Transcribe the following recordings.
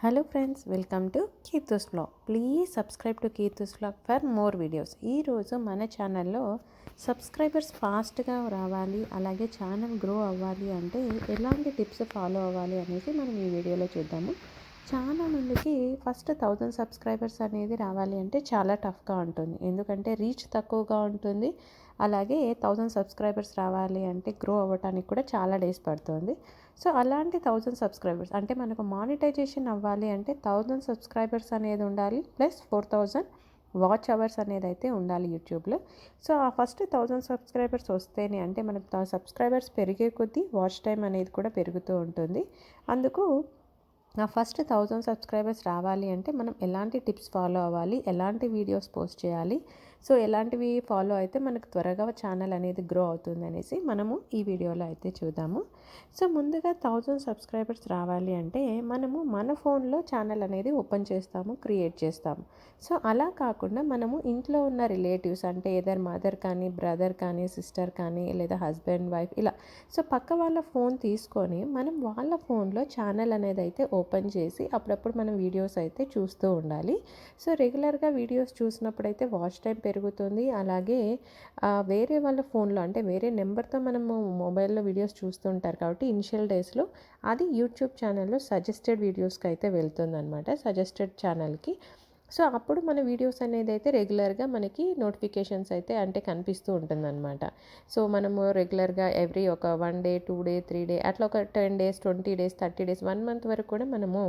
Hello friends, welcome to Keerthu's vlog. Please subscribe to Keerthu's vlog for more videos. ఈరోజు మన ఛానల్లో subscribers ఫాస్ట్గా రావాలి, అలాగే ఛానల్ గ్రో అవ్వాలి అంటే ఎలాంటి టిప్స్ ఫాలో అవ్వాలి అనేసి మనం ఈ వీడియోలో చూద్దాము. చాలామందికి ఫస్ట్ 1000 సబ్స్క్రైబర్స్ అనేది రావాలి అంటే చాలా టఫ్గా ఉంటుంది, ఎందుకంటే రీచ్ తక్కువగా ఉంటుంది. అలాగే 1000 సబ్స్క్రైబర్స్ రావాలి అంటే గ్రో అవ్వడానికి కూడా చాలా డేస్ పడుతుంది. సో అలాంటి 1000 సబ్స్క్రైబర్స్ అంటే మనకు మానిటైజేషన్ అవ్వాలి అంటే 1000 సబ్స్క్రైబర్స్ అనేది ఉండాలి, ప్లస్ 4000 వాచ్ అవర్స్ అనేది అయితే ఉండాలి యూట్యూబ్లో. సో ఆ ఫస్ట్ 1000 సబ్స్క్రైబర్స్ వస్తేనే, అంటే మనకు సబ్స్క్రైబర్స్ పెరిగే కొద్దీ వాచ్ టైం అనేది కూడా పెరుగుతూ ఉంటుంది. అందుకు నా ఫస్ట్ 1000 సబ్స్క్రైబర్స్ రావాలి అంటే మనం ఎలాంటి టిప్స్ ఫాలో అవ్వాలి, ఎలాంటి వీడియోస్ పోస్ట్ చేయాలి, సో ఎలాంటివి ఫాలో అయితే మనకు త్వరగా ఛానల్ అనేది గ్రో అవుతుంది అనేసి మనము ఈ వీడియోలో అయితే చూద్దాము. సో ముందుగా 1000 సబ్స్క్రైబర్స్ రావాలి అంటే మనము మన ఫోన్లో ఛానల్ అనేది ఓపెన్ చేస్తాము, క్రియేట్ చేస్తాము. సో అలా కాకుండా మనము ఇంట్లో ఉన్న రిలేటివ్స్, అంటే ఏదర్ మదర్ కానీ, బ్రదర్ కానీ, సిస్టర్ కానీ, లేదా హస్బెండ్, వైఫ్, ఇలా సో పక్క వాళ్ళ ఫోన్ తీసుకొని మనం వాళ్ళ ఫోన్లో ఛానల్ అనేది అయితే ఓపెన్ చేసి అప్పుడప్పుడు మనం వీడియోస్ అయితే చూస్తూ ఉండాలి. సో రెగ్యులర్గా వీడియోస్ చూసినప్పుడు అయితే వాచ్ టైం పెరుగుతుంది. అలాగే వేరే వాళ్ళ ఫోన్లో, అంటే వేరే నెంబర్తో మనము మొబైల్లో వీడియోస్ చూస్తుంటారు కాబట్టి ఇనిషియల్ డేస్లో అది యూట్యూబ్ ఛానల్లో సజెస్టెడ్ వీడియోస్కి అయితే వెళ్తుంది అనమాట, సజెస్టెడ్ ఛానల్కి. సో అప్పుడు మన వీడియోస్ అనేది అయితే రెగ్యులర్గా మనకి నోటిఫికేషన్స్ అయితే అంటే కనిపిస్తూ ఉంటుందన్నమాట. సో మనము రెగ్యులర్గా ఎవ్రీ ఒక 1 డే, 2 డే, 3 డే అట్లా ఒక 10 డేస్, 20 డేస్, 30 డేస్, 1 మంత్ వరకు కూడా మనము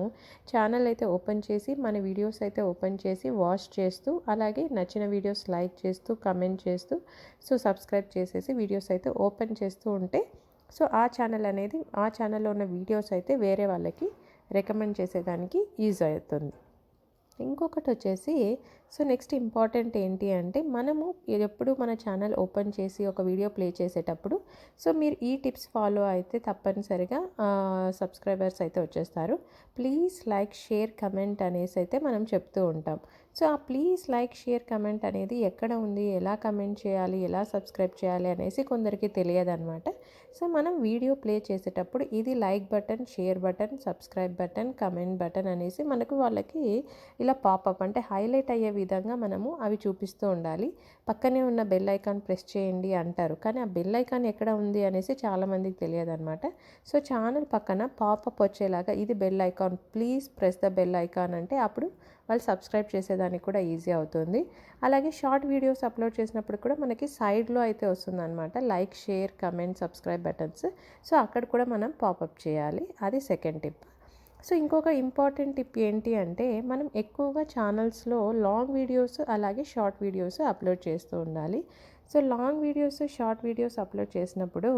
ఛానల్ అయితే ఓపెన్ చేసి మన వీడియోస్ అయితే ఓపెన్ చేసి వాచ్ చేస్తూ, అలాగే నచ్చిన వీడియోస్ లైక్ చేస్తూ, కమెంట్ చేస్తూ, సో సబ్స్క్రైబ్ చేసేసి వీడియోస్ అయితే ఓపెన్ చేస్తూ ఉంటే సో ఆ ఛానల్ అనేది, ఆ ఛానల్లో ఉన్న వీడియోస్ అయితే వేరే వాళ్ళకి రికమెండ్ చేసేదానికి ఈజీ అవుతుంది. ఇంకొకటి వచ్చేసి, సో నెక్స్ట్ ఇంపార్టెంట్ ఏంటి అంటే మనము ఎప్పుడు మన ఛానల్ ఓపెన్ చేసి ఒక వీడియో ప్లే చేసేటప్పుడు సో మీరు ఈ టిప్స్ ఫాలో అయితే తప్పనిసరిగా సబ్స్క్రైబర్స్ అయితే వచ్చేస్తారు. ప్లీజ్ లైక్, షేర్, కమెంట్ అనేసి అయితే మనం చెప్తూ ఉంటాం. సో ఆ ప్లీజ్ లైక్, షేర్, కమెంట్ అనేది ఎక్కడ ఉంది, ఎలా కమెంట్ చేయాలి, ఎలా సబ్స్క్రైబ్ చేయాలి అనేసి కొందరికి తెలియదన్నమాట. సో మనం వీడియో ప్లే చేసేటప్పుడు ఇది like button, share button, subscribe button, comment button అనేసి మనకు వాళ్ళకి ఇలా పాపప్ అంటే హైలైట్ అయ్యే విధంగా మనము అవి చూపిస్తూ ఉండాలి. పక్కనే ఉన్న బెల్ ఐకాన్ ప్రెస్ చేయండి అంటారు, కానీ ఆ బెల్ ఐకాన్ ఎక్కడ ఉంది అనేసి చాలామందికి తెలియదన్నమాట. సో ఛానల్ పక్కన పాపప్ వచ్చేలాగా ఇది bell icon, please press the bell icon అంటే అప్పుడు వాళ్ళు సబ్స్క్రైబ్ చేసేదానికి కూడా ఈజీ అవుతుంది. అలాగే షార్ట్ వీడియోస్ అప్లోడ్ చేసినప్పుడు కూడా మనకి సైడ్లో అయితే వస్తుందన్నమాట like, share, comment, subscribe buttons. So అక్కడ కూడా మనం పాపప్ చేయాలి. అది సెకండ్ టిప్. సో ఇంకొక ఇంపార్టెంట్ టిప్ ఏంటి అంటే మనం ఎక్కువగా ఛానల్స్లో లాంగ్ వీడియోస్ అలాగే షార్ట్ వీడియోస్ అప్లోడ్ చేస్తూ ఉండాలి. So long videos, short videos upload చేసినప్పుడు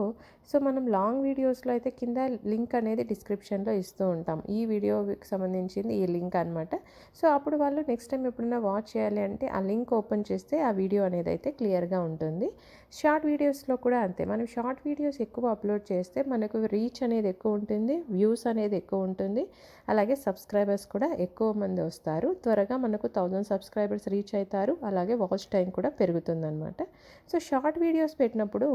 సో మనం లాంగ్ వీడియోస్లో అయితే కింద లింక్ అనేది డిస్క్రిప్షన్లో ఇస్తూ ఉంటాం, ఈ వీడియోకి సంబంధించింది ఈ లింక్ అనమాట. సో అప్పుడు వాళ్ళు నెక్స్ట్ టైం ఎప్పుడైనా వాచ్ చేయాలి అంటే ఆ లింక్ ఓపెన్ చేస్తే ఆ వీడియో అనేది అయితే క్లియర్గా ఉంటుంది. షార్ట్ వీడియోస్లో కూడా అంతే, మనం షార్ట్ వీడియోస్ ఎక్కువ అప్లోడ్ చేస్తే మనకు రీచ్ అనేది ఎక్కువ ఉంటుంది, వ్యూస్ అనేది ఎక్కువ ఉంటుంది, అలాగే సబ్స్క్రైబర్స్ కూడా ఎక్కువ మంది వస్తారు. త్వరగా మనకు 1000 సబ్స్క్రైబర్స్ రీచ్ అవుతారు, అలాగే వాచ్ టైం కూడా పెరుగుతుందన్నమాట. సో షార్ట్ వీడియోస్ పెట్టినప్పుడు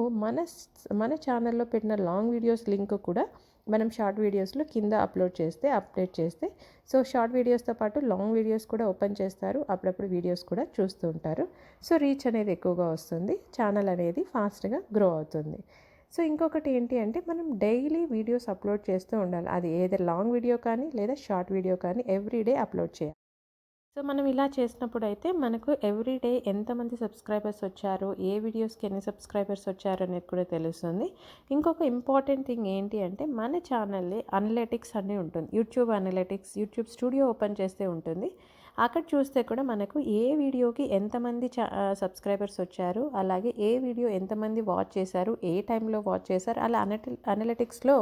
మన ఛానల్లో పెట్టిన లాంగ్ వీడియోస్ లింక్ కూడా మనం షార్ట్ వీడియోస్లో కింద అప్డేట్ చేస్తే సో షార్ట్ వీడియోస్తో పాటు లాంగ్ వీడియోస్ కూడా ఓపెన్ చేస్తారు, అప్పుడప్పుడు వీడియోస్ కూడా చూస్తూ ఉంటారు. సో రీచ్ అనేది ఎక్కువగా వస్తుంది, ఛానల్ అనేది ఫాస్ట్గా గ్రో అవుతుంది. సో ఇంకొకటి ఏంటి అంటే మనం డైలీ వీడియోస్ అప్లోడ్ చేస్తూ ఉండాలి, అది ఏదో లాంగ్ వీడియో కానీ లేదా షార్ట్ వీడియో కానీ ఎవ్రీడే అప్లోడ్ చేయాలి. సో మనం ఇలా చేసినప్పుడు అయితే మనకు ఎవ్రీడే ఎంతమంది సబ్స్క్రైబర్స్ వచ్చారు, ఏ వీడియోస్కి ఎన్ని సబ్స్క్రైబర్స్ వచ్చారు అనేది కూడా తెలుస్తుంది. ఇంకొక ఇంపార్టెంట్ థింగ్ ఏంటి అంటే మన ఛానల్లో అనలిటిక్స్ అన్నీ ఉంటుంది, YouTube analytics, YouTube studio open చేస్తే ఉంటుంది. అక్కడ చూస్తే కూడా మనకు ఏ వీడియోకి ఎంతమంది సబ్స్క్రైబర్స్ వచ్చారు, అలాగే ఏ వీడియో ఎంతమంది వాచ్ చేశారు, ఏ టైంలో వాచ్ చేశారు, అలా అనలిటిక్స్లో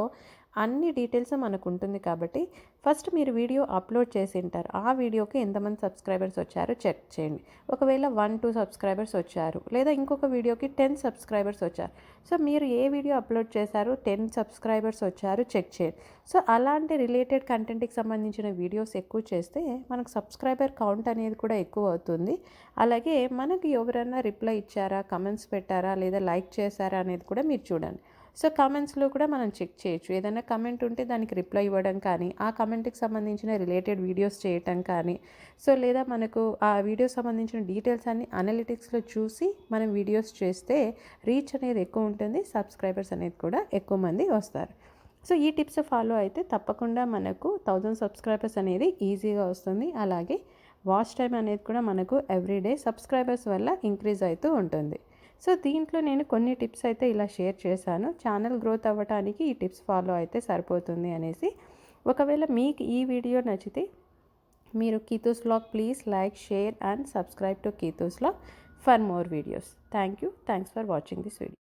అన్ని డీటెయిల్స్ మనకు ఉంటుంది. కాబట్టి ఫస్ట్ మీరు వీడియో అప్లోడ్ చేసి ఉంటారు, ఆ వీడియోకి ఎంతమంది సబ్స్క్రైబర్స్ వచ్చారో చెక్ చేయండి. ఒకవేళ 1-2 సబ్స్క్రైబర్స్ వచ్చారు, లేదా ఇంకొక వీడియోకి 10 సబ్స్క్రైబర్స్ వచ్చారు, సో మీరు ఏ వీడియో అప్లోడ్ చేశారు 10 సబ్స్క్రైబర్స్ వచ్చారు చెక్ చేయండి. సో అలాంటి రిలేటెడ్ కంటెంట్కి సంబంధించిన వీడియోస్ ఎక్కువ చేస్తే మనకు సబ్స్క్రైబర్ కౌంట్ అనేది కూడా ఎక్కువ అవుతుంది. అలాగే మనకి ఎవరైనా రిప్లై ఇచ్చారా, కమెంట్స్ పెట్టారా, లేదా లైక్ చేశారా అనేది కూడా మీరు చూడండి. సో కామెంట్స్లో కూడా మనం చెక్ చేయొచ్చు. ఏదైనా కమెంట్ ఉంటే దానికి రిప్లై ఇవ్వడం కానీ, ఆ కమెంట్కి సంబంధించిన రిలేటెడ్ వీడియోస్ చేయటం కానీ, సో లేదా మనకు ఆ వీడియోకి సంబంధించిన డీటెయిల్స్ అన్ని అనలిటిక్స్లో చూసి మనం వీడియోస్ చేస్తే రీచ్ అనేది ఎక్కువ ఉంటుంది, సబ్స్క్రైబర్స్ అనేది కూడా ఎక్కువ మంది వస్తారు. సో ఈ టిప్స్ ఫాలో అయితే తప్పకుండా మనకు 1000 సబ్స్క్రైబర్స్ అనేది ఈజీగా వస్తుంది. అలాగే వాచ్ టైం అనేది కూడా మనకు ఎవ్రీడే సబ్స్క్రైబర్స్ వల్ల ఇంక్రీజ్ అవుతూ ఉంటుంది. సో దీంట్లో నేను కొన్ని టిప్స్ అయితే ఇలా షేర్ చేశాను. ఛానల్ గ్రోత్ అవ్వడానికి ఈ టిప్స్ ఫాలో అయితే సరిపోతుంది అనేసి. ఒకవేళ మీకు ఈ వీడియో నచ్చితే మీరు Keethu's vlog please like, share and subscribe to Keethu's vlog for more videos. Thanks for watching this video.